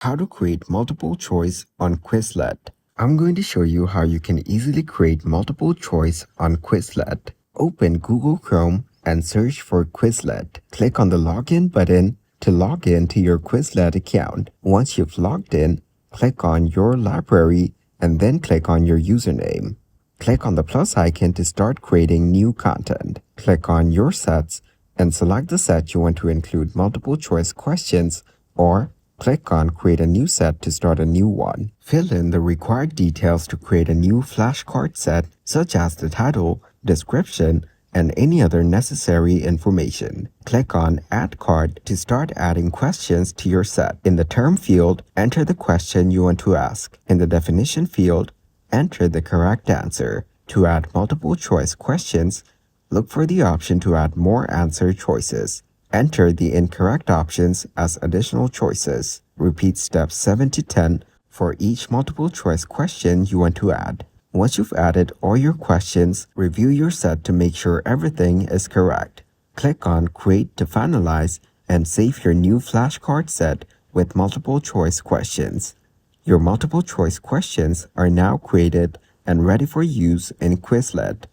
How to create multiple choice on Quizlet. I'm going to show you how you can easily create multiple choice on Quizlet. Open Google Chrome and search for Quizlet. Click on the login button to log in to your Quizlet account. Once you've logged in, click on your library and then click on your username. Click on the plus icon to start creating new content. Click on your sets and select the set you want to include multiple choice questions, or click on Create a New Set to start a new one. Fill in the required details to create a new flashcard set, such as the title, description, and any other necessary information. Click on Add Card to start adding questions to your set. In the Term field, enter the question you want to ask. In the Definition field, enter the correct answer. To add multiple choice questions, look for the option to add more answer choices. Enter the incorrect options as additional choices. Repeat steps 7 to 10 for each multiple choice question you want to add. Once you've added all your questions, review your set to make sure everything is correct. Click on Create to finalize and save your new flashcard set with multiple choice questions. Your multiple choice questions are now created and ready for use in Quizlet.